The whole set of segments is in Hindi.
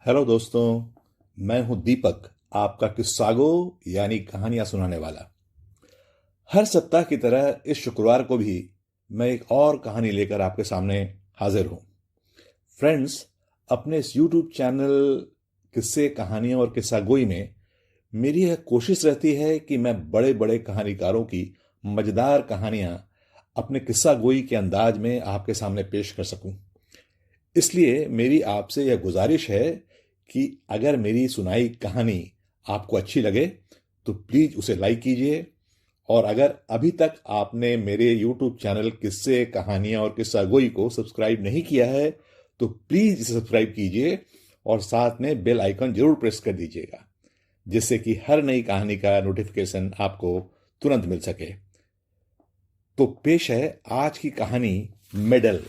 हेलो दोस्तों। मैं हूं दीपक, आपका किस्सागो यानी कहानियां सुनाने वाला। हर सप्ताह की तरह इस शुक्रवार को भी मैं एक और कहानी लेकर आपके सामने हाजिर हूं। फ्रेंड्स, अपने इस यूट्यूब चैनल किस्से कहानियां और किस्सागोई में मेरी यह कोशिश रहती है कि मैं बड़े बड़े कहानीकारों की मजेदार कहानियां अपने किस्सागोई के अंदाज में आपके सामने पेश कर सकूं। इसलिए मेरी आपसे यह गुजारिश है कि अगर मेरी सुनाई कहानी आपको अच्छी लगे तो प्लीज उसे लाइक कीजिए। और अगर अभी तक आपने मेरे YouTube चैनल किस्से कहानियां और किस्सा गोई को सब्सक्राइब नहीं किया है तो प्लीज इसे सब्सक्राइब कीजिए और साथ में बेल आइकन जरूर प्रेस कर दीजिएगा, जिससे कि हर नई कहानी का नोटिफिकेशन आपको तुरंत मिल सके। तो पेश है आज की कहानी मेडल,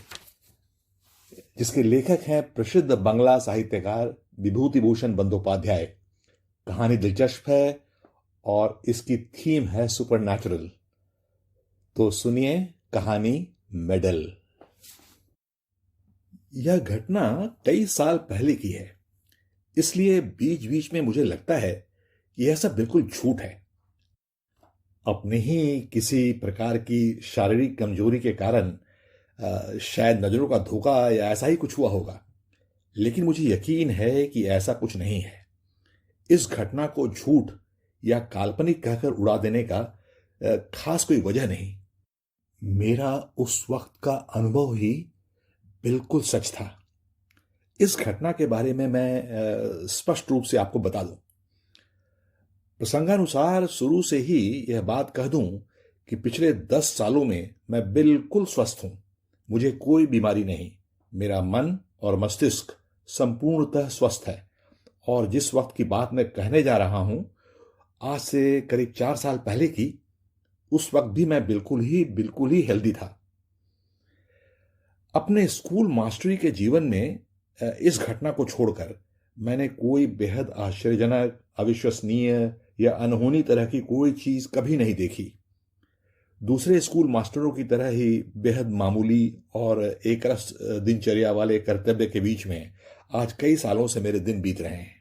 जिसके लेखक हैं प्रसिद्ध बंगला साहित्यकार विभूति भूषण बंदोपाध्याय। कहानी दिलचस्प है और इसकी थीम है सुपरनैचुरल। तो सुनिए कहानी मेडल। यह घटना कई साल पहले की है, इसलिए बीच बीच में मुझे लगता है कि यह सब बिल्कुल झूठ है। अपने ही किसी प्रकार की शारीरिक कमजोरी के कारण शायद नजरों का धोखा या ऐसा ही कुछ हुआ होगा, लेकिन मुझे यकीन है कि ऐसा कुछ नहीं है। इस घटना को झूठ या काल्पनिक कहकर उड़ा देने का खास कोई वजह नहीं। मेरा उस वक्त का अनुभव ही बिल्कुल सच था। इस घटना के बारे में मैं स्पष्ट रूप से आपको बता दूं। प्रसंगानुसार शुरू से ही यह बात कह दूं कि पिछले 10 सालों में मैं बिल्कुल स्वस्थ हूं। मुझे कोई बीमारी नहीं। मेरा मन और मस्तिष्क संपूर्णतः स्वस्थ है। और जिस वक्त की बात मैं कहने जा रहा हूं, आज से करीब 4 साल पहले की, उस वक्त भी मैं बिल्कुल ही हेल्दी था। अपने स्कूल मास्टरी के जीवन में इस घटना को छोड़कर मैंने कोई बेहद आश्चर्यजनक, अविश्वसनीय या अनहोनी तरह की कोई चीज कभी नहीं देखी। दूसरे स्कूल मास्टरों की तरह ही बेहद मामूली और एकरस दिनचर्या वाले कर्तव्य के बीच में आज कई सालों से मेरे दिन बीत रहे हैं।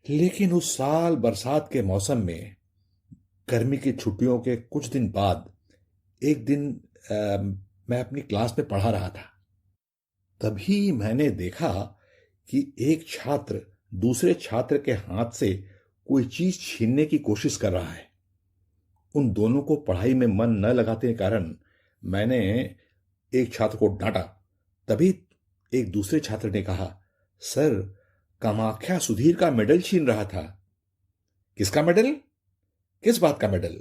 लेकिन उस साल बरसात के मौसम में गर्मी की छुट्टियों के कुछ दिन बाद एक दिन मैं अपनी क्लास में पढ़ा रहा था। तभी मैंने देखा कि एक छात्र दूसरे छात्र के हाथ से कोई चीज छीनने की कोशिश कर रहा है। उन दोनों को पढ़ाई में मन न लगाते के कारण मैंने एक छात्र को डांटा। तभी एक दूसरे छात्र ने कहा, सर, कामाख्या सुधीर का मेडल छीन रहा था। किसका मेडल? किस बात का मेडल?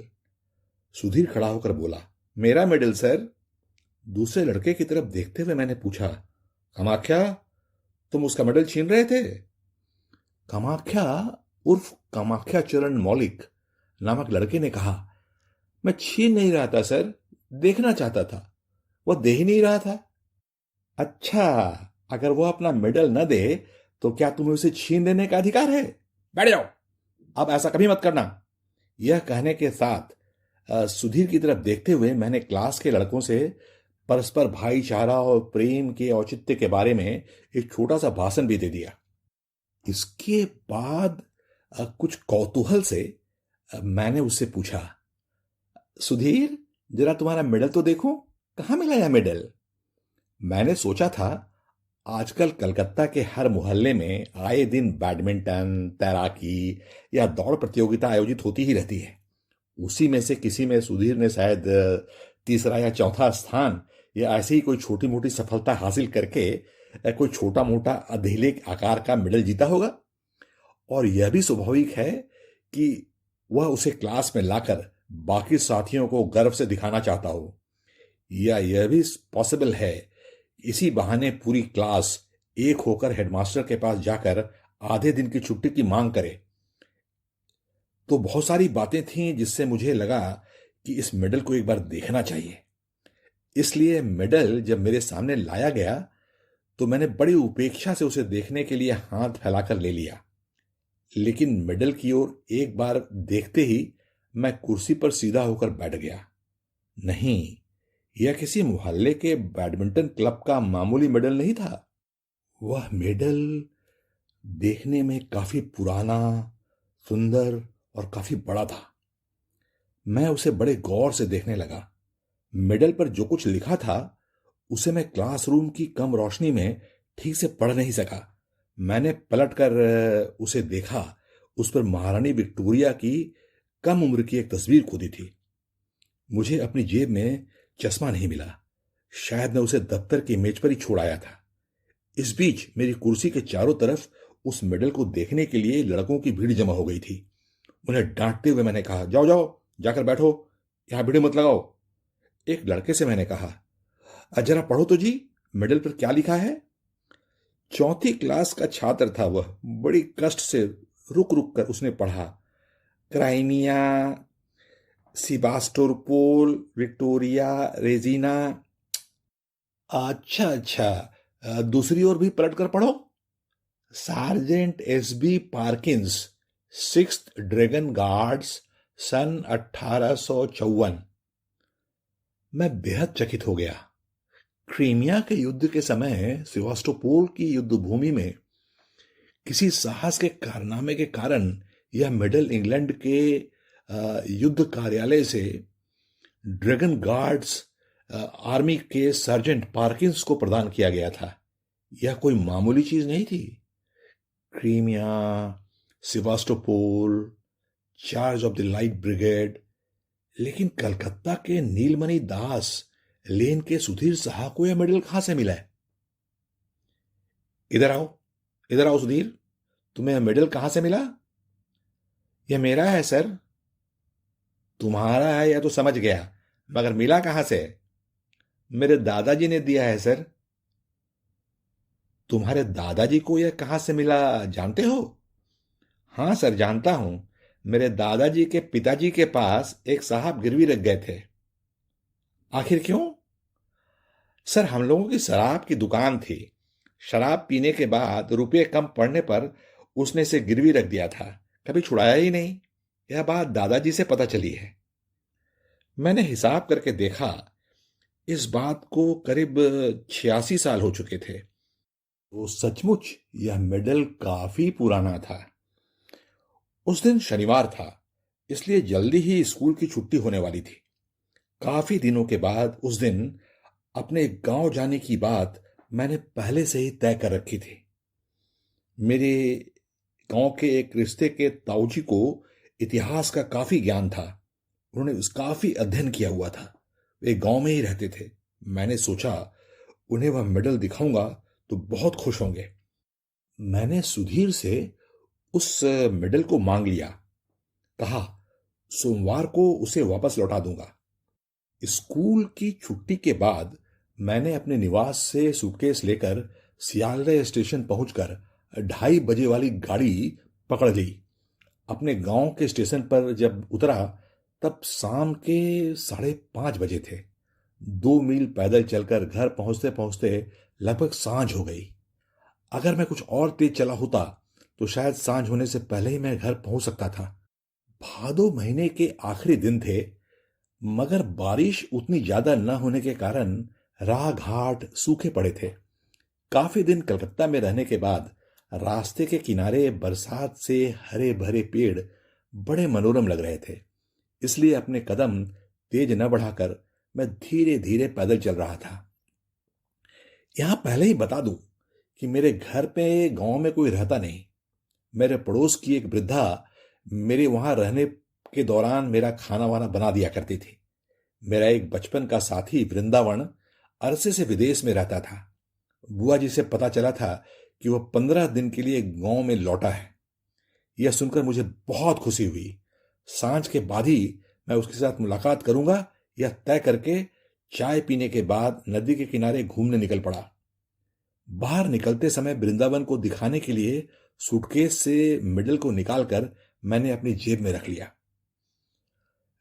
सुधीर खड़ा होकर बोला, मेरा मेडल सर। दूसरे लड़के की तरफ देखते हुए मैंने पूछा, कामाख्या, तुम उसका मेडल छीन रहे थे? कामाख्या उर्फ कामाख्या चरण मौलिक नामक लड़के ने कहा, मैं छीन नहीं रहा था सर, देखना चाहता था। वह दे ही नहीं रहा था। अच्छा, अगर वह अपना मेडल न दे तो क्या तुम्हें उसे छीन लेने का अधिकार है? बैठ जाओ, अब ऐसा कभी मत करना। यह कहने के साथ सुधीर की तरफ देखते हुए मैंने क्लास के लड़कों से परस्पर भाईचारा और प्रेम के औचित्य के बारे में एक छोटा सा भाषण भी दे दिया। इसके बाद कुछ कौतूहल से मैंने उससे पूछा, सुधीर, जरा तुम्हारा मेडल तो देखो, कहां मिला यह मेडल? मैंने सोचा था आजकल कलकत्ता के हर मोहल्ले में आए दिन बैडमिंटन, तैराकी या दौड़ प्रतियोगिता आयोजित होती ही रहती है। उसी में से किसी में सुधीर ने शायद तीसरा या चौथा स्थान या ऐसी ही कोई छोटी मोटी सफलता हासिल करके कोई छोटा मोटा अधेले आकार का मेडल जीता होगा। और यह भी स्वाभाविक है कि वह उसे क्लास में लाकर बाकी साथियों को गर्व से दिखाना चाहता हो। या यह भी पॉसिबल है इसी बहाने पूरी क्लास एक होकर हेडमास्टर के पास जाकर आधे दिन की छुट्टी की मांग करे। तो बहुत सारी बातें थीं जिससे मुझे लगा कि इस मेडल को एक बार देखना चाहिए। इसलिए मेडल जब मेरे सामने लाया गया तो मैंने बड़ी उपेक्षा से उसे देखने के लिए हाथ फैलाकर ले लिया। लेकिन मेडल की ओर एक बार देखते ही मैं कुर्सी पर सीधा होकर बैठ गया। नहीं, यह किसी मोहल्ले के बैडमिंटन क्लब का मामूली मेडल नहीं था। वह मेडल देखने में काफी पुराना, सुंदर और काफी बड़ा था। मैं उसे बड़े गौर से देखने लगा। मेडल पर जो कुछ लिखा था उसे मैं क्लासरूम की कम रोशनी में ठीक से पढ़ नहीं सका। मैंने पलट कर उसे देखा। उस पर महारानी विक्टोरिया की कम उम्र की एक तस्वीर खुदी थी। मुझे अपनी जेब में चश्मा नहीं मिला। शायद मैं उसे दफ्तर की मेज पर ही छोड़ आया था। इस बीच मेरी कुर्सी के चारों तरफ उस मेडल को देखने के लिए लड़कों की भीड़ जमा हो गई थी। उन्हें डांटते हुए मैंने कहा, जाओ जाओ, जाकर बैठो, यहां भीड़ मत लगाओ। एक लड़के से मैंने कहा, जरा पढ़ो तो जी, मेडल पर क्या लिखा है। चौथी क्लास का छात्र था वह। बड़ी कष्ट से रुक रुक कर उसने पढ़ा, क्राइमिया, सिबास्टोपोल, विक्टोरिया, रेजिना। अच्छा अच्छा, दूसरी ओर भी पलट कर पढ़ो, sergeant SB Parkins, sixth dragon guards, सन 1854। मैं बेहद चकित हो गया। क्रीमिया के युद्ध के समय सेवास्टोपोल की युद्ध भूमि में किसी साहस के कारनामे के कारण यह मेडल इंग्लैंड के युद्ध कार्यालय से ड्रैगन गार्ड्स आर्मी के सर्जेंट पार्किंस को प्रदान किया गया था। यह कोई मामूली चीज नहीं थी। Crimea, सेवास्टोपोल, charge of the light brigade. लेकिन कलकत्ता के नीलमणि दास लेन के सुधीर साहा को यह मेडल कहां से मिला है? इधर आओ, इधर आओ सुधीर, तुम्हें यह मेडल कहां से मिला? यह मेरा है सर। तुम्हारा है यह तो समझ गया, मगर मिला कहां से? मेरे दादाजी ने दिया है सर। तुम्हारे दादाजी को यह कहां से मिला जानते हो? हां सर, जानता हूं। मेरे दादाजी के पिताजी के पास एक साहब गिरवी रख गए थे। आखिर क्यों? सर, हम लोगों की शराब की दुकान थी। शराब पीने के बाद रुपये कम पड़ने पर उसने इसे गिरवी रख दिया था, कभी छुड़ाया ही नहीं। यह बात दादाजी से पता चली है। मैंने हिसाब करके देखा, इस बात को करीब 86 साल हो चुके थे। तो सचमुच यह मेडल काफी पुराना था। उस दिन शनिवार था, इसलिए जल्दी ही स्कूल की छुट्टी होने वाली थी। काफी दिनों के बाद उस दिन अपने गांव जाने की बात मैंने पहले से ही तय कर रखी थी। मेरे गांव के एक रिश्ते के ताऊजी को इतिहास का काफी ज्ञान था। उन्होंने काफी अध्ययन किया हुआ था। वे गांव में ही रहते थे। मैंने सोचा उन्हें वह मेडल दिखाऊंगा तो बहुत खुश होंगे। मैंने सुधीर से उस मेडल को मांग लिया। कहा सोमवार को उसे वापस लौटा दूंगा। स्कूल की छुट्टी के बाद मैंने अपने निवास से सूटकेस लेकर सियालदह स्टेशन पहुंचकर 2:30 बजे वाली गाड़ी पकड़ ली। अपने गांव के स्टेशन पर जब उतरा तब शाम के 5:30 बजे थे। 2 मील पैदल चलकर घर पहुंचते पहुंचते लगभग सांझ हो गई। अगर मैं कुछ और तेज चला होता तो शायद सांझ होने से पहले ही मैं घर पहुंच सकता था। भादो महीने के आखिरी दिन थे, मगर बारिश उतनी ज्यादा न होने के कारण राह घाट सूखे पड़े थे। काफी दिन कलकत्ता में रहने के बाद रास्ते के किनारे बरसात से हरे भरे पेड़ बड़े मनोरम लग रहे थे। इसलिए अपने कदम तेज न बढ़ाकर मैं धीरे धीरे पैदल चल रहा था। यहां पहले ही बता दूं कि मेरे घर पे गांव में कोई रहता नहीं। मेरे पड़ोस की एक वृद्धा मेरे वहां रहने के दौरान मेरा खाना वाना बना दिया करती थी। मेरा एक बचपन का साथी वृंदावन अरसे से विदेश में रहता था। बुआ जी से पता चला था कि वह 15 दिन के लिए गांव में लौटा है। यह सुनकर मुझे बहुत खुशी हुई। सांझ के बाद ही मैं उसके साथ मुलाकात करूंगा, यह तय करके चाय पीने के बाद नदी के किनारे घूमने निकल पड़ा। बाहर निकलते समय वृंदावन को दिखाने के लिए सूटकेस से मेडल को निकालकर मैंने अपनी जेब में रख लिया।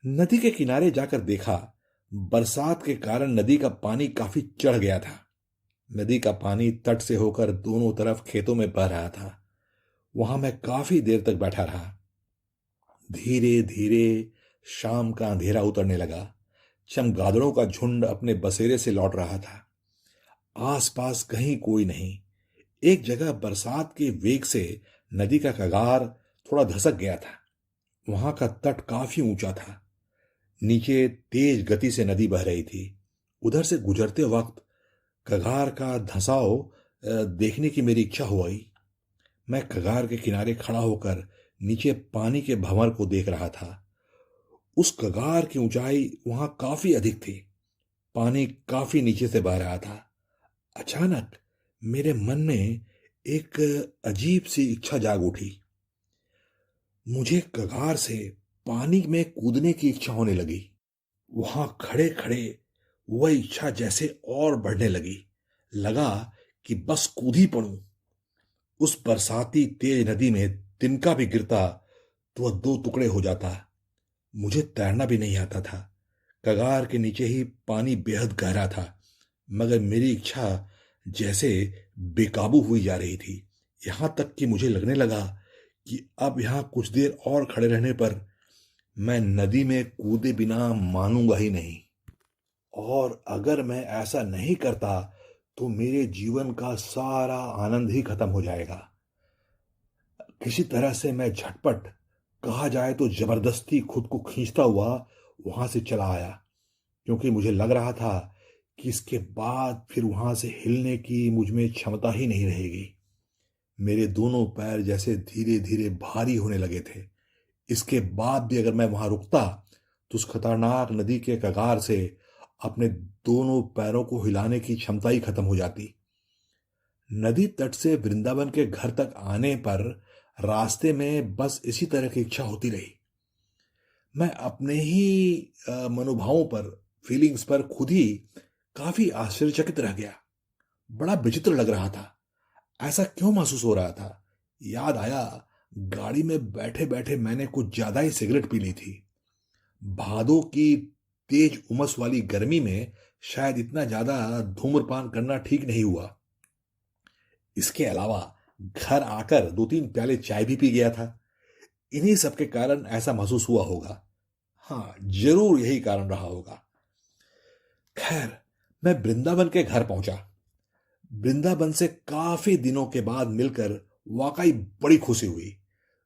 नदी के किनारे जाकर देखा, बरसात के कारण नदी का पानी काफी चढ़ गया था। नदी का पानी तट से होकर दोनों तरफ खेतों में बह रहा था। वहां मैं काफी देर तक बैठा रहा। धीरे धीरे शाम का अंधेरा उतरने लगा। चमगादड़ों का झुंड अपने बसेरे से लौट रहा था। आसपास कहीं कोई नहीं। एक जगह बरसात के वेग से नदी का कगार थोड़ा धसक गया था। वहां का तट काफी ऊंचा था। नीचे तेज गति से नदी बह रही थी। उधर से गुजरते वक्त कगार का धंसाव देखने की मेरी इच्छा हुई। मैं कगार के किनारे खड़ा होकर नीचे पानी के भंवर को देख रहा था। उस कगार की ऊंचाई वहां काफी अधिक थी। पानी काफी नीचे से बह रहा था। अचानक मेरे मन में एक अजीब सी इच्छा जाग उठी। मुझे कगार से पानी में कूदने की इच्छा होने लगी। वहां खड़े खड़े वह इच्छा जैसे और बढ़ने लगी। लगा कि बस कूद ही पड़ूं। उस बरसाती तेज नदी में तिनका भी गिरता तो वह दो टुकड़े हो जाता। मुझे तैरना भी नहीं आता था। कगार के नीचे ही पानी बेहद गहरा था, मगर मेरी इच्छा जैसे बेकाबू हुई जा रही थी। यहां तक कि मुझे लगने लगा कि अब यहां कुछ देर और खड़े रहने पर मैं नदी में कूदे बिना मानूंगा ही नहीं। और अगर मैं ऐसा नहीं करता तो मेरे जीवन का सारा आनंद ही खत्म हो जाएगा। किसी तरह से मैं झटपट, कहा जाए तो जबरदस्ती खुद को खींचता हुआ वहां से चला आया, क्योंकि मुझे लग रहा था कि इसके बाद फिर वहां से हिलने की मुझ में क्षमता ही नहीं रहेगी। मेरे दोनों पैर जैसे धीरे धीरे भारी होने लगे थे। इसके बाद भी अगर मैं वहां रुकता तो उस खतरनाक नदी के कगार से अपने दोनों पैरों को हिलाने की क्षमता ही खत्म हो जाती। नदी तट से वृंदावन के घर तक आने पर रास्ते में बस इसी तरह की इच्छा होती रही। मैं अपने ही मनोभावों पर, फीलिंग्स पर खुद ही काफी आश्चर्यचकित रह गया। बड़ा विचित्र लग रहा था। ऐसा क्यों महसूस हो रहा था? याद आया, गाड़ी में बैठे बैठे मैंने कुछ ज्यादा ही सिगरेट पी ली थी। भादों की तेज उमस वाली गर्मी में शायद इतना ज्यादा धूम्रपान करना ठीक नहीं हुआ। इसके अलावा घर आकर दो तीन प्याले चाय भी पी गया था। इन्हीं सब के कारण ऐसा महसूस हुआ होगा। हाँ, जरूर यही कारण रहा होगा। खैर, मैं वृंदावन के घर पहुंचा। वृंदावन से काफी दिनों के बाद मिलकर वाकई बड़ी खुशी हुई।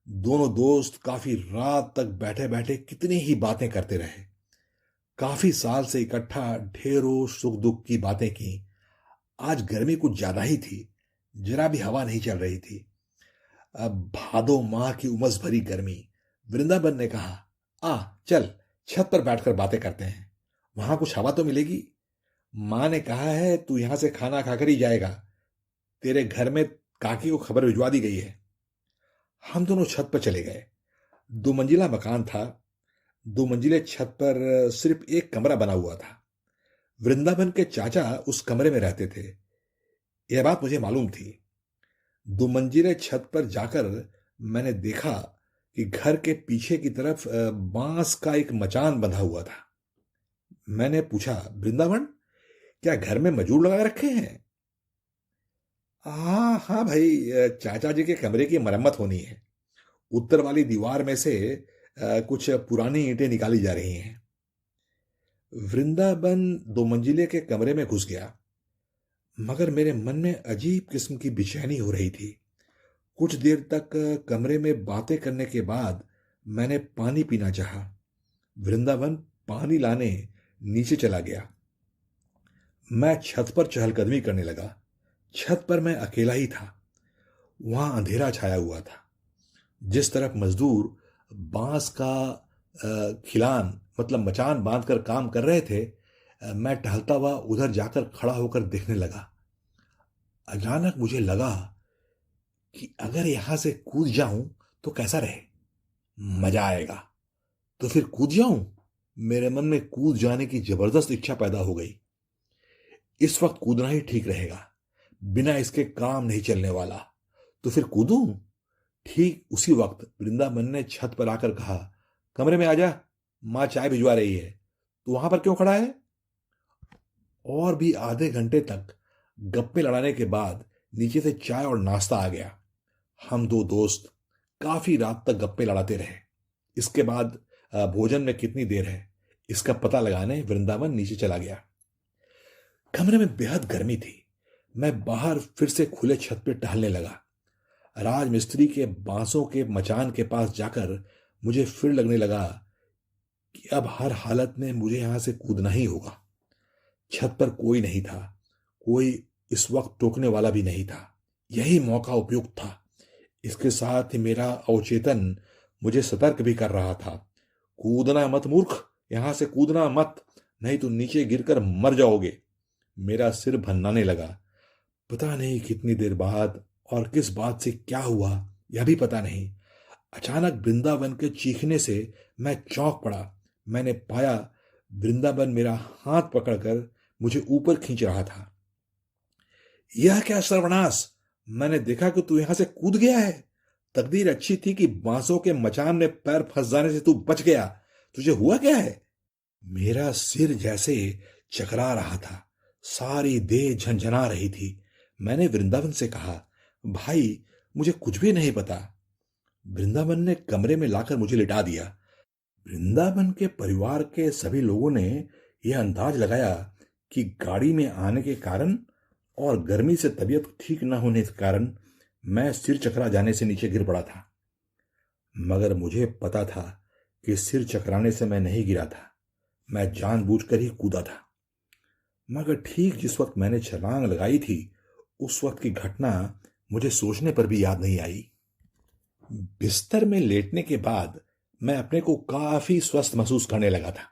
दोनों दोस्त काफी रात तक बैठे बैठे कितनी ही बातें करते रहे। काफी साल से इकट्ठा ढेरों सुख दुख की बातें की। आज गर्मी कुछ ज्यादा ही थी। जरा भी हवा नहीं चल रही थी। अब भादो माह की उमस भरी गर्मी। वृंदावन ने कहा, आ चल, छत पर बैठकर बातें करते हैं, वहां कुछ हवा तो मिलेगी। मां ने कहा है तू यहां से खाना खाकर ही जाएगा। तेरे घर में काकी को खबर भिजवा दी गई है। हम दोनों छत पर चले गए। दो मंजिला मकान था। दो मंजिले छत पर सिर्फ एक कमरा बना हुआ था। वृंदावन के चाचा उस कमरे में रहते थे। यह बात मुझे मालूम थी। दो मंजिले छत पर जाकर मैंने देखा कि घर के पीछे की तरफ बांस का एक मचान बंधा हुआ था। मैंने पूछा, वृंदावन, क्या घर में मजूर लगा रखे हैं? हाँ हाँ भाई, चाचा जी के कमरे की मरम्मत होनी है। उत्तर वाली दीवार में से कुछ पुरानी ईंटें निकाली जा रही हैं। वृंदावन दो मंजिले के कमरे में घुस गया, मगर मेरे मन में अजीब किस्म की बेचैनी हो रही थी। कुछ देर तक कमरे में बातें करने के बाद मैंने पानी पीना चाहा। वृंदावन पानी लाने नीचे चला गया। मैं छत पर चहलकदमी करने लगा। छत पर मैं अकेला ही था। वहां अंधेरा छाया हुआ था। जिस तरफ मजदूर बांस का खिलान मतलब मचान बांधकर काम कर रहे थे, मैं टहलता हुआ उधर जाकर खड़ा होकर देखने लगा। अचानक मुझे लगा कि अगर यहां से कूद जाऊं तो कैसा रहे। मजा आएगा। तो फिर कूद जाऊं। मेरे मन में कूद जाने की जबरदस्त इच्छा पैदा हो गई। इस वक्त कूदना ही ठीक रहेगा, बिना इसके काम नहीं चलने वाला। तो फिर कूदूं। ठीक उसी वक्त वृंदावन ने छत पर आकर कहा, कमरे में आजा, मां चाय भिजवा रही है। तू वहां पर क्यों खड़ा है? और भी आधे घंटे तक गप्पे लड़ाने के बाद नीचे से चाय और नाश्ता आ गया। हम दो दोस्त काफी रात तक गप्पे लड़ाते रहे। इसके बाद भोजन में कितनी देर है इसका पता लगाने वृंदावन नीचे चला गया। कमरे में बेहद गर्मी थी। मैं बाहर फिर से खुले छत पे टहलने लगा। राजमिस्त्री के बांसों के मचान के पास जाकर मुझे फिर लगने लगा कि अब हर हालत में मुझे यहां से कूदना ही होगा। छत पर कोई नहीं था, कोई इस वक्त टोकने वाला भी नहीं था। यही मौका उपयुक्त था। इसके साथ ही मेरा अवचेतन मुझे सतर्क भी कर रहा था, कूदना मत मूर्ख, यहां से कूदना मत, नहीं तो नीचे गिरकर मर जाओगे। मेरा सिर भन्नाने लगा। पता नहीं कितनी देर बाद और किस बात से क्या हुआ, यह भी पता नहीं। अचानक वृंदावन के चीखने से मैं चौंक पड़ा। मैंने पाया वृंदावन मेरा हाथ पकड़कर मुझे ऊपर खींच रहा था। यह क्या सर्वनाश, मैंने देखा कि तू यहां से कूद गया है। तकदीर अच्छी थी कि बांसों के मचान में पैर फंस जाने से तू बच गया। तुझे हुआ क्या है? मेरा सिर जैसे चकरा रहा था, सारी देह झंझना रही थी। मैंने वृंदावन से कहा, भाई मुझे कुछ भी नहीं पता। वृंदावन ने कमरे में लाकर मुझे लिटा दिया। वृंदावन के परिवार के सभी लोगों ने यह अंदाज लगाया कि गाड़ी में आने के कारण और गर्मी से तबीयत ठीक न होने के कारण मैं सिर चकरा जाने से नीचे गिर पड़ा था। मगर मुझे पता था कि सिर चकराने से मैं नहीं गिरा था, मैं जानबूझकर ही कूदा था। मगर ठीक जिस वक्त मैंने छलांग लगाई थी, उस वक्त की घटना मुझे सोचने पर भी याद नहीं आई। बिस्तर में लेटने के बाद मैं अपने को काफी स्वस्थ महसूस करने लगा था।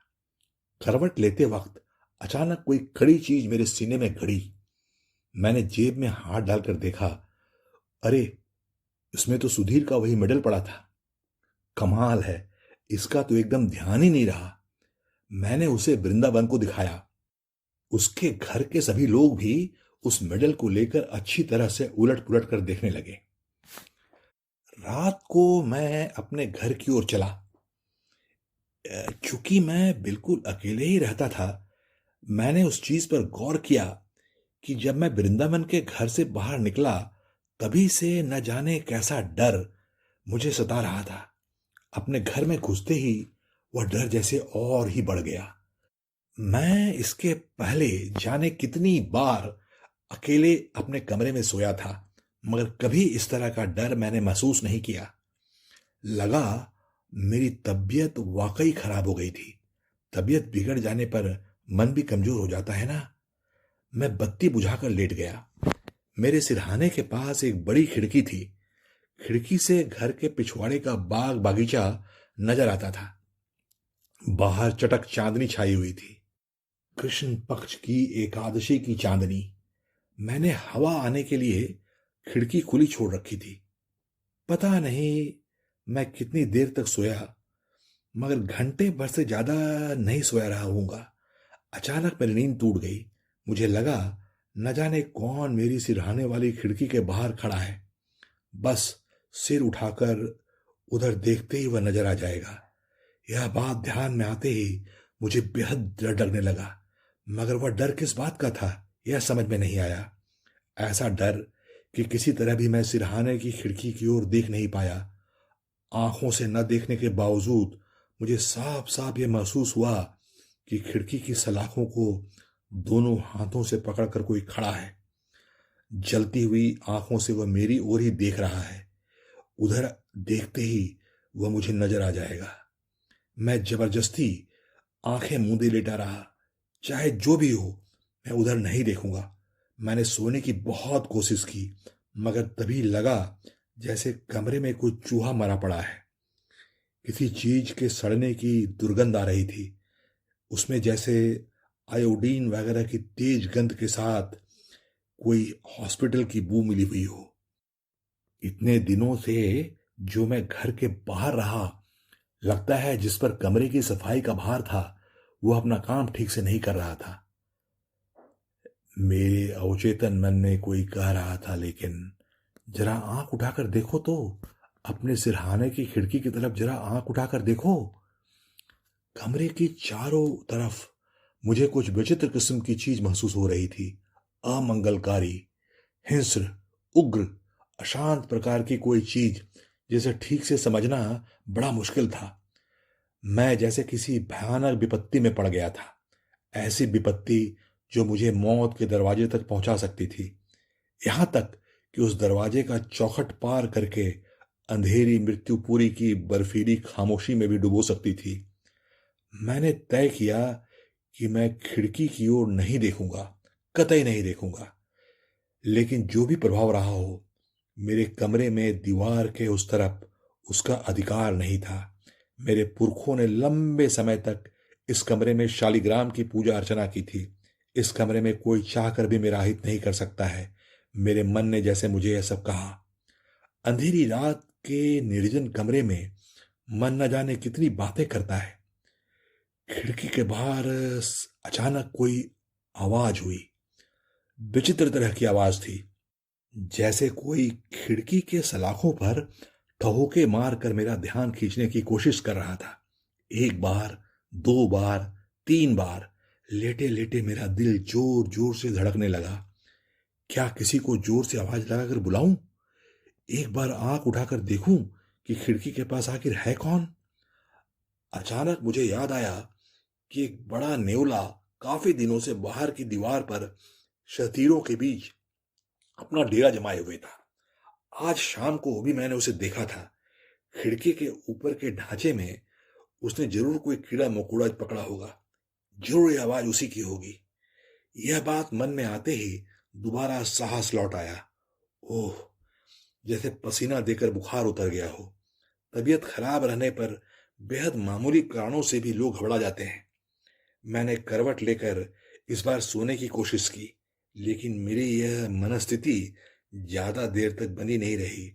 करवट लेते वक्त अचानक कोई कड़ी चीज मेरे सीने में गड़ी। मैंने जेब में हाथ डालकर देखा, अरे इसमें तो सुधीर का वही मेडल पड़ा था। कमाल है, इसका तो एकदम ध्यान ही नहीं रहा। मैंने उसे वृंदावन को दिखाया। उसके घर के सभी लोग भी उस मेडल को लेकर अच्छी तरह से उलट पुलट कर देखने लगे। रात को मैं अपने घर की ओर चला। चूंकि मैं बिल्कुल अकेले ही रहता था, मैंने उस चीज पर गौर किया कि जब मैं वृंदावन के घर से बाहर निकला, तभी से न जाने कैसा डर मुझे सता रहा था। अपने घर में घुसते ही वह डर जैसे और ही बढ़ गया। मैं इसके पहले जाने कितनी बार अकेले अपने कमरे में सोया था, मगर कभी इस तरह का डर मैंने महसूस नहीं किया। लगा मेरी तबीयत वाकई खराब हो गई थी। तबीयत बिगड़ जाने पर मन भी कमजोर हो जाता है ना। मैं बत्ती बुझाकर लेट गया। मेरे सिरहाने के पास एक बड़ी खिड़की थी। खिड़की से घर के पिछवाड़े का बाग बागीचा नजर आता था। बाहर चटक चांदनी छाई हुई थी, कृष्ण पक्ष की एकादशी की चांदनी। मैंने हवा आने के लिए खिड़की खुली छोड़ रखी थी। पता नहीं मैं कितनी देर तक सोया, मगर घंटे भर से ज्यादा नहीं सोया रहा हूंगा। अचानक मेरी नींद टूट गई। मुझे लगा न जाने कौन मेरी सिरहाने वाली खिड़की के बाहर खड़ा है। बस सिर उठाकर उधर देखते ही वह नजर आ जाएगा। यह बात ध्यान में आते ही मुझे बेहद डर लगने लगा, मगर वह डर किस बात का था यह समझ में नहीं आया। ऐसा डर कि किसी तरह भी मैं सिरहाने की खिड़की की ओर देख नहीं पाया। आंखों से न देखने के बावजूद मुझे साफ साफ यह महसूस हुआ कि खिड़की की सलाखों को दोनों हाथों से पकड़कर कोई खड़ा है। जलती हुई आंखों से वह मेरी ओर ही देख रहा है। उधर देखते ही वह मुझे नजर आ जाएगा। मैं जबरदस्ती आंखें मूंदे लेटा रहा। चाहे जो भी हो, मैं उधर नहीं देखूंगा। मैंने सोने की बहुत कोशिश की, मगर तभी लगा जैसे कमरे में कोई चूहा मरा पड़ा है। किसी चीज के सड़ने की दुर्गंध आ रही थी। उसमें जैसे आयोडीन वगैरह की तेज गंध के साथ कोई हॉस्पिटल की बू मिली हुई हो। इतने दिनों से जो मैं घर के बाहर रहा, लगता है जिस पर कमरे की सफाई का भार था, वो अपना काम ठीक से नहीं कर रहा था। मेरे अवचेतन मन में कोई कह रहा था, लेकिन जरा आंख उठाकर देखो तो, अपने सिरहाने की खिड़की की तरफ जरा आंख उठाकर देखो। कमरे की चारों तरफ मुझे कुछ विचित्र किस्म की चीज महसूस हो रही थी। अमंगलकारी, हिंस्र, उग्र, अशांत प्रकार की कोई चीज, जिसे ठीक से समझना बड़ा मुश्किल था। मैं जैसे किसी भयानक विपत्ति में पड़ गया था। ऐसी विपत्ति जो मुझे मौत के दरवाजे तक पहुंचा सकती थी। यहां तक कि उस दरवाजे का चौखट पार करके अंधेरी मृत्युपुरी की बर्फीली खामोशी में भी डुबो सकती थी। मैंने तय किया कि मैं खिड़की की ओर नहीं देखूंगा, कतई नहीं देखूंगा। लेकिन जो भी प्रभाव रहा हो, मेरे कमरे में दीवार के उस तरफ उसका अधिकार नहीं था। मेरे पुरखों ने लंबे समय तक इस कमरे में शालिग्राम की पूजा अर्चना की थी। इस कमरे में कोई चाहकर भी मेरा हित नहीं कर सकता है। मेरे मन ने जैसे मुझे यह सब कहा। अंधेरी रात के निर्जन कमरे में मन न जाने कितनी बातें करता है। खिड़की के बाहर अचानक कोई आवाज हुई। विचित्र तरह की आवाज थी, जैसे कोई खिड़की के सलाखों पर ठहोके मार कर मेरा ध्यान खींचने की कोशिश कर रहा था। एक बार, दो बार, तीन बार लेटे लेटे मेरा दिल जोर जोर से धड़कने लगा। क्या किसी को जोर से आवाज लगाकर बुलाऊं? एक बार आंख उठाकर देखूं कि खिड़की के पास आखिर है कौन? अचानक मुझे याद आया कि एक बड़ा नेवला काफी दिनों से बाहर की दीवार पर शतीरों के बीच अपना डेरा जमाए हुए था। आज शाम को भी मैंने उसे देखा था। खिड़की के ऊपर के ढांचे में उसने जरूर कोई कीड़ा मकोड़ा पकड़ा होगा। जरूर यह आवाज उसी की होगी। यह बात मन में आते ही दोबारा साहस लौट आया। ओह, जैसे पसीना देकर बुखार उतर गया हो। तबीयत खराब रहने पर बेहद मामूली कारणों से भी लोग घबरा जाते हैं। मैंने करवट लेकर इस बार सोने की कोशिश की, लेकिन मेरी यह मनस्थिति ज्यादा देर तक बनी नहीं रही।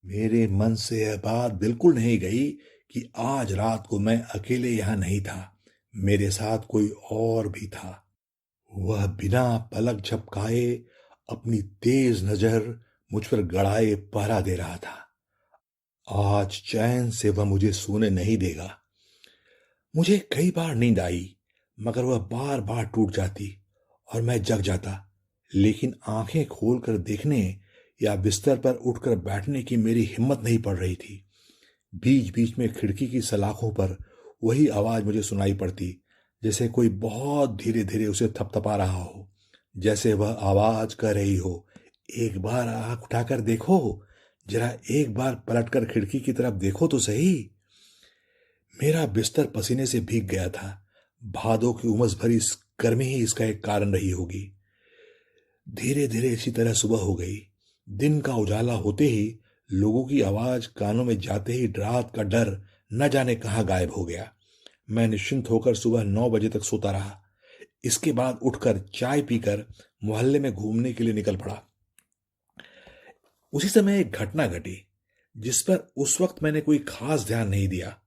मेरे मन से यह बात बिल्कुल नहीं गई कि आज रात को मैं अकेले यहां नहीं था। मेरे साथ कोई और भी था। वह बिना पलक झपकाए अपनी तेज नजर मुझ पर गड़ाए पहरा दे रहा था। आज चैन से वह मुझे सोने नहीं देगा। मुझे कई बार नींद आई, मगर वह बार बार टूट जाती और मैं जग जाता। लेकिन आंखें खोलकर देखने या बिस्तर पर उठकर बैठने की मेरी हिम्मत नहीं पड़ रही थी। बीच बीच में खिड़की की सलाखों पर वही आवाज मुझे सुनाई पड़ती, जैसे कोई बहुत धीरे धीरे उसे थपथपा रहा हो। जैसे वह आवाज कह रही हो, एक बार आंख उठाकर देखो, जरा एक बार पलटकर खिड़की की तरफ देखो तो सही। मेरा बिस्तर पसीने से भीग गया था। भादों की उमस भरी गर्मी ही इसका एक कारण रही होगी। धीरे धीरे इसी तरह सुबह हो गई। दिन का उजाला होते ही लोगों की आवाज कानों में जाते ही रात का डर न जाने कहां गायब हो गया। मैं निश्चिंत होकर सुबह 9 बजे तक सोता रहा। इसके बाद उठकर चाय पीकर मोहल्ले में घूमने के लिए निकल पड़ा। उसी समय एक घटना घटी, जिस पर उस वक्त मैंने कोई खास ध्यान नहीं दिया,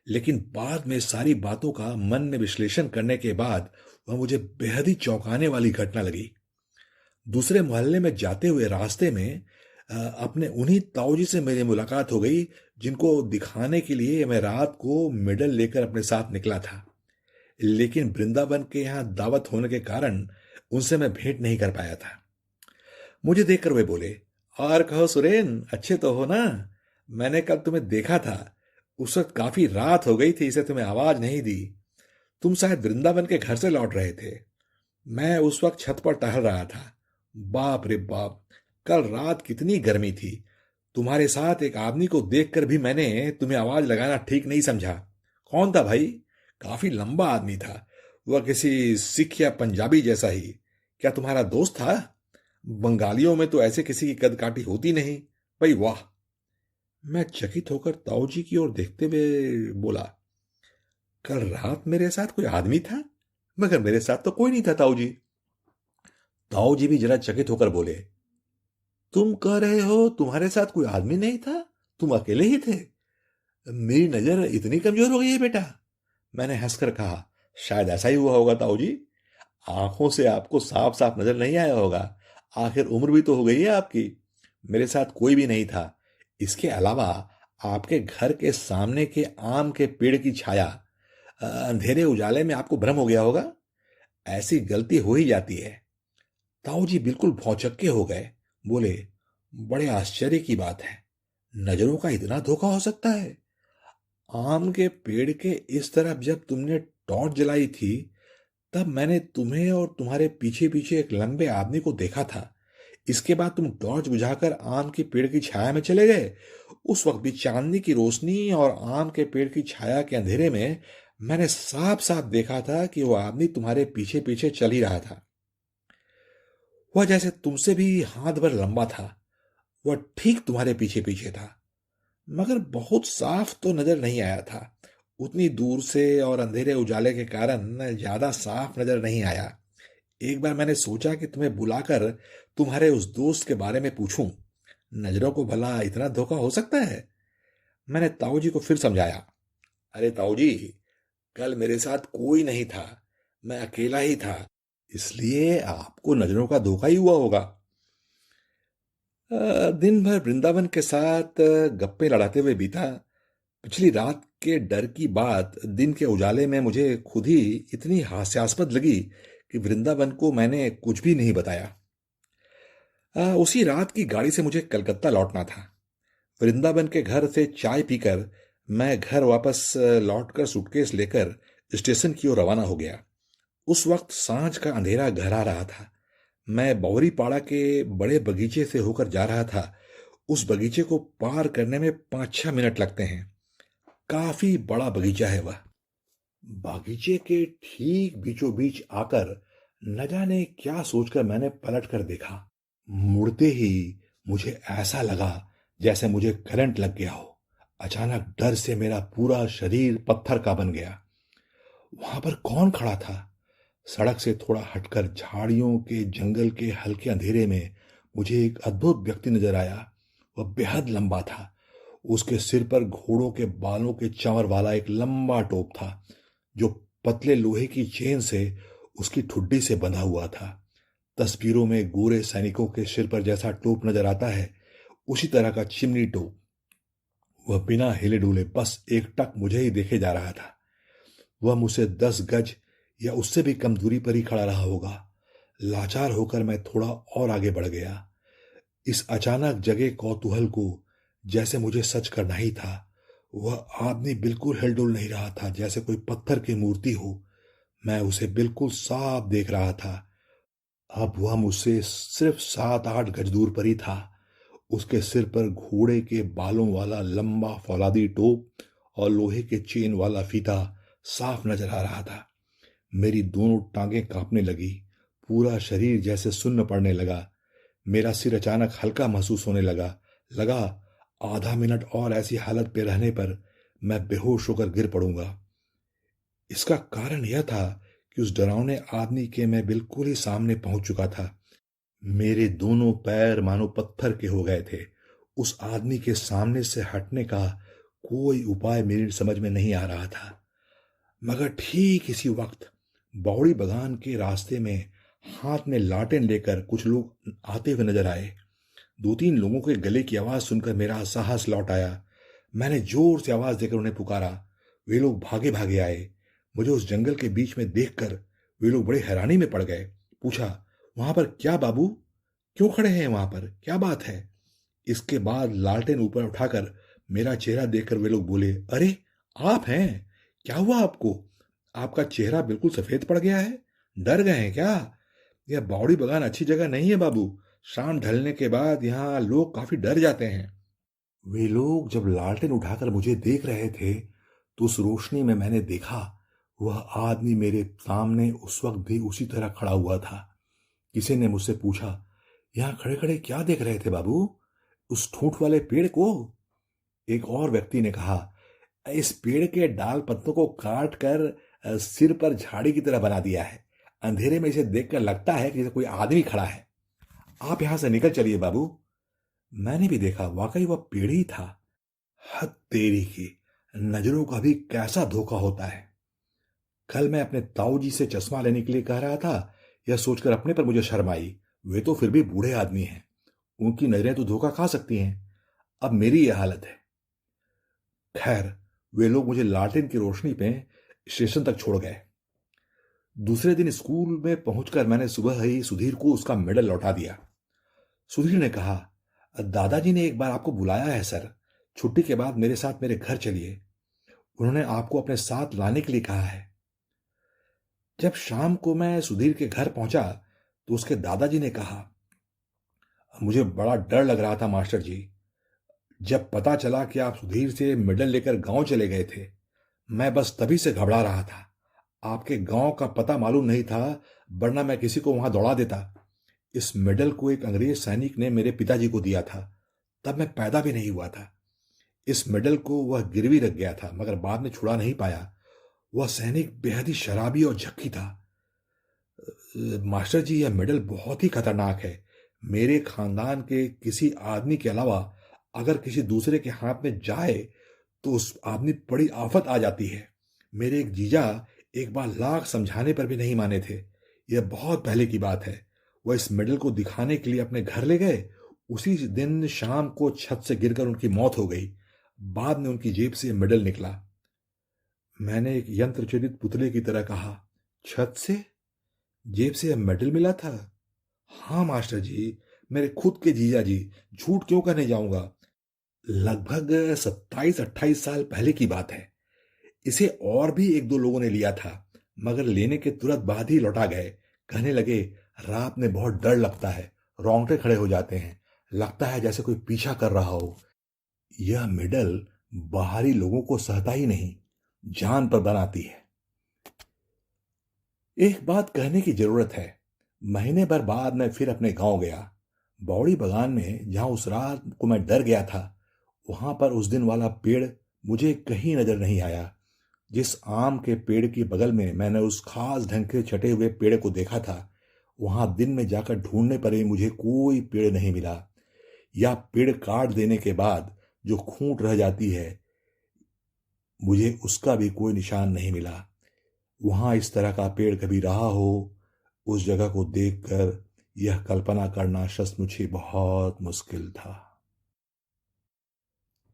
लेकिन बाद में सारी बातों का मन में विश्लेषण करने के बाद वह मुझे बेहद ही चौंकाने वाली घटना लगी। दूसरे मोहल्ले में जाते हुए रास्ते में अपने उन्हीं ताऊजी से मेरी मुलाकात हो गई, जिनको दिखाने के लिए मैं रात को मेडल लेकर अपने साथ निकला था। लेकिन वृंदावन के यहाँ दावत होने के कारण उनसे मैं भेंट नहीं कर पाया था। मुझे देखकर वे बोले, और कहो सुरेन, अच्छे तो हो ना? मैंने कल तुम्हें देखा था। उस वक्त काफी रात हो गई थी, इसे तुम्हें आवाज नहीं दी। तुम शायद वृंदावन के घर से लौट रहे थे। मैं उस वक्त छत पर टहल रहा था। बाप रे बाप, कल रात कितनी गर्मी थी। तुम्हारे साथ एक आदमी को देखकर भी मैंने तुम्हें आवाज लगाना ठीक नहीं समझा। कौन था भाई? काफी लंबा आदमी था। वह किसी सिख या पंजाबी जैसा ही। क्या तुम्हारा दोस्त था? बंगालियों में तो ऐसे किसी की कद काठी होती नहीं। भाई वाह। मैं चकित होकर ताऊजी की ओर देखते हुए बोला, कल रात मेरे साथ कोई आदमी था? मगर मेरे साथ तो कोई नहीं था ताऊजी। ताऊजी भी जरा चकित होकर बोले, तुम कह रहे हो तुम्हारे साथ कोई आदमी नहीं था? तुम अकेले ही थे? मेरी नजर इतनी कमजोर हो गई है बेटा? मैंने हंसकर कहा, शायद ऐसा ही हुआ होगा ताऊजी। आंखों से आपको साफ साफ नजर नहीं आया होगा। आखिर उम्र भी तो हो गई है आपकी। मेरे साथ कोई भी नहीं था। इसके अलावा आपके घर के सामने के आम के पेड़ की छाया, अंधेरे उजाले में आपको भ्रम हो गया होगा। ऐसी गलती हो ही जाती है। ताऊजी बिल्कुल भौचक्के हो गए। बोले, बड़े आश्चर्य की बात है, नजरों का इतना धोखा हो सकता है? आम के पेड़ के इस तरफ जब तुमने टॉर्च जलाई थी, तब मैंने तुम्हें और तुम्हारे पीछे पीछे एक लंबे आदमी को देखा था। इसके बाद तुम टॉर्च बुझाकर आम के पेड़ की छाया में चले गए। उस वक्त भी चांदनी की रोशनी और आम के पेड़ की छाया के अंधेरे में मैंने साफ साफ देखा था कि वो आदमी तुम्हारे पीछे पीछे चल ही रहा था। वह जैसे तुमसे भी हाथ भर लंबा था। वह ठीक तुम्हारे पीछे पीछे था, मगर बहुत साफ तो नजर नहीं आया था। उतनी दूर से और अंधेरे उजाले के कारण ज्यादा साफ नजर नहीं आया। एक बार मैंने सोचा कि तुम्हें बुलाकर तुम्हारे उस दोस्त के बारे में पूछूं। नजरों को भला इतना धोखा हो सकता है? मैंने ताऊ जी को फिर समझाया। अरे ताऊ जी, कल मेरे साथ कोई नहीं था, मैं अकेला ही था, इसलिए आपको नजरों का धोखा ही हुआ होगा। दिन भर वृंदावन के साथ गप्पे लड़ाते हुए बीता। पिछली रात के डर की बात दिन के उजाले में मुझे खुद ही इतनी हास्यास्पद लगी कि वृंदावन को मैंने कुछ भी नहीं बताया। उसी रात की गाड़ी से मुझे कलकत्ता लौटना था। वृंदावन के घर से चाय पीकर मैं घर वापस लौटकर सूटकेस लेकर स्टेशन की ओर रवाना हो गया। उस वक्त सांझ का अंधेरा गहरा रहा था। मैं बौरीपाड़ा के बड़े बगीचे से होकर जा रहा था। उस बगीचे को पार करने में 5-6 मिनट लगते हैं। काफी बड़ा बगीचा है वह। बागीचे के ठीक बीचों बीच आकर न जाने क्या सोचकर मैंने पलट कर देखा। मुड़ते ही मुझे ऐसा लगा जैसे मुझे करंट लग गया हो। अचानक डर से मेरा पूरा शरीर पत्थर का बन गया। वहां पर कौन खड़ा था? सड़क से थोड़ा हटकर झाड़ियों के जंगल के हल्के अंधेरे में मुझे एक अद्भुत व्यक्ति नजर आया। वह बेहद लंबा था। उसके सिर पर घोड़ों के बालों के चंवर वाला एक लंबा टोप था, जो पतले लोहे की चेन से उसकी ठुड्डी से बंधा हुआ था। तस्वीरों में गोरे सैनिकों के सिर पर जैसा टोप नजर आता है, उसी तरह का चिमनी टोप। वह बिना हिले डुले बस एकटक मुझे ही देखे जा रहा था। वह मुझसे 10 गज या उससे भी कम दूरी पर ही खड़ा रहा होगा। लाचार होकर मैं थोड़ा और आगे बढ़ गया। इस अचानक जगे कौतूहल को जैसे मुझे सच करना ही था। वह आदमी बिल्कुल हिलडुल नहीं रहा था, जैसे कोई पत्थर की मूर्ति हो। मैं उसे बिल्कुल साफ देख रहा था। अब वह मुझसे सिर्फ 7-8 गज दूर पर ही था। उसके सिर पर घोड़े के बालों वाला लंबा फौलादी टोप और लोहे के चेन वाला फीता साफ नजर आ रहा था। मेरी दोनों टांगें कांपने लगी। पूरा शरीर जैसे सुन्न पड़ने लगा। मेरा सिर अचानक हल्का महसूस होने लगा। लगा आधा मिनट और ऐसी हालत पे रहने पर मैं बेहोश होकर गिर पड़ूंगा। इसका कारण यह था कि उस डरावने आदमी के मैं बिल्कुल ही सामने पहुंच चुका था। मेरे दोनों पैर मानो पत्थर के हो गए थे। उस आदमी के सामने से हटने का कोई उपाय मेरी समझ में नहीं आ रहा था। मगर ठीक इसी वक्त बौड़ी बगान के रास्ते में हाथ में लाटेन लेकर कुछ लोग आते हुए नजर आए। 2-3 लोगों के गले की आवाज सुनकर मेरा साहस लौट आया। मैंने जोर से आवाज देकर उन्हें पुकारा। वे लोग भागे भागे आए। मुझे उस जंगल के बीच में देखकर वे लोग बड़े हैरानी में पड़ गए। पूछा, वहां पर क्या बाबू? क्यों खड़े हैं वहां पर? क्या बात है? इसके बाद लालटेन ऊपर उठाकर मेरा चेहरा देखकर वे लोग बोले, अरे आप हैं? क्या हुआ आपको? आपका चेहरा बिल्कुल सफेद पड़ गया है। डर गए हैं क्या? यह बौड़ी बगान अच्छी जगह नहीं है बाबू। शाम ढलने के बाद यहाँ लोग काफी डर जाते हैं। वे लोग जब लालटेन उठाकर मुझे देख रहे थे, तो उस रोशनी में मैंने देखा वह आदमी मेरे सामने उस वक्त भी उसी तरह खड़ा हुआ था। किसी ने मुझसे पूछा, यहाँ खड़े खड़े क्या देख रहे थे बाबू? उस ठूंठ वाले पेड़ को? एक और व्यक्ति ने कहा, इस पेड़ के डाल पत्तों को काट कर सिर पर झाड़ी की तरह बना दिया है। अंधेरे में इसे देखकर लगता है कि जैसे कोई आदमी खड़ा है। आप यहां से निकल चलिए बाबू। मैंने भी देखा, वाकई वह पेड़ ही था। हद तेरी की, नजरों का भी कैसा धोखा होता है। कल मैं अपने ताऊ जी से चश्मा लेने के लिए कह रहा था। यह सोचकर अपने पर मुझे शर्म आई। वे तो फिर भी बूढ़े आदमी हैं, उनकी नजरें तो धोखा खा सकती हैं। अब मेरी यह हालत है। खैर, वे लोग मुझे लालटेन की रोशनी पे स्टेशन तक छोड़ गए। दूसरे दिन स्कूल में पहुंचकर मैंने सुबह ही सुधीर को उसका मेडल लौटा दिया। सुधीर ने कहा, दादाजी ने एक बार आपको बुलाया है सर। छुट्टी के बाद मेरे साथ मेरे घर चलिए। उन्होंने आपको अपने साथ लाने के लिए कहा है। जब शाम को मैं सुधीर के घर पहुंचा तो उसके दादाजी ने कहा, मुझे बड़ा डर लग रहा था मास्टर जी। जब पता चला कि आप सुधीर से मेडल लेकर गांव चले गए थे, मैं बस तभी से घबरा रहा था। आपके गांव का पता मालूम नहीं था, वरना मैं किसी को वहां दौड़ा देता। इस मेडल को एक अंग्रेज सैनिक ने मेरे पिताजी को दिया था, तब मैं पैदा भी नहीं हुआ था। इस मेडल को वह गिरवी रख गया था, मगर बाद में छुड़ा नहीं पाया। वह सैनिक बेहद ही शराबी और झक्की था। मास्टर जी, यह मेडल बहुत ही खतरनाक है। मेरे खानदान के किसी आदमी के अलावा अगर किसी दूसरे के हाथ में जाए तो उस आदमी पर बड़ी आफत आ जाती है। मेरे एक जीजा एक बार लाख समझाने पर भी नहीं माने थे। यह बहुत पहले की बात है। वह इस मेडल को दिखाने के लिए अपने घर ले गए। उसी दिन शाम को छत से गिरकर उनकी मौत हो गई। बाद में उनकी जेब से मेडल निकला। मैंने एक यंत्रचलित पुतले की तरह कहा, छत से? जेब से यह मेडल मिला था? हाँ मास्टर जी, मेरे खुद के जीजा जी। झूठ क्यों कहने जाऊंगा। लगभग 27-28 साल पहले की बात है। इसे और भी एक दो लोगों ने लिया था, मगर लेने के तुरंत बाद ही लौटा गए। कहने लगे, रात में बहुत डर लगता है, रोंगटे खड़े हो जाते हैं, लगता है जैसे कोई पीछा कर रहा हो। यह मेडल बाहरी लोगों को सहता ही नहीं, जान पर बनाती है। एक बात कहने की जरूरत है। महीने भर बाद मैं फिर अपने गांव गया। बौड़ी बगान में जहां उस रात को मैं डर गया था, वहां पर उस दिन वाला पेड़ मुझे कहीं नजर नहीं आया। जिस आम के पेड़ के बगल में मैंने उस खास ढंग के छटे हुए पेड़ को देखा था, वहां दिन में जाकर ढूंढने पर भी मुझे कोई पेड़ नहीं मिला। या पेड़ काट देने के बाद जो खूंट रह जाती है, मुझे उसका भी कोई निशान नहीं मिला। वहां इस तरह का पेड़ कभी रहा हो, उस जगह को देखकर यह कल्पना करना सचमुच ही बहुत मुश्किल था।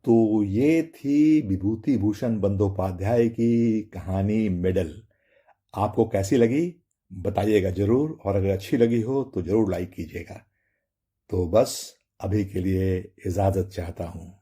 तो ये थी विभूति भूषण बंदोपाध्याय की कहानी मेडल। आपको कैसी लगी बताइएगा जरूर, और अगर अच्छी लगी हो तो जरूर लाइक कीजिएगा। तो बस अभी के लिए इजाजत चाहता हूं।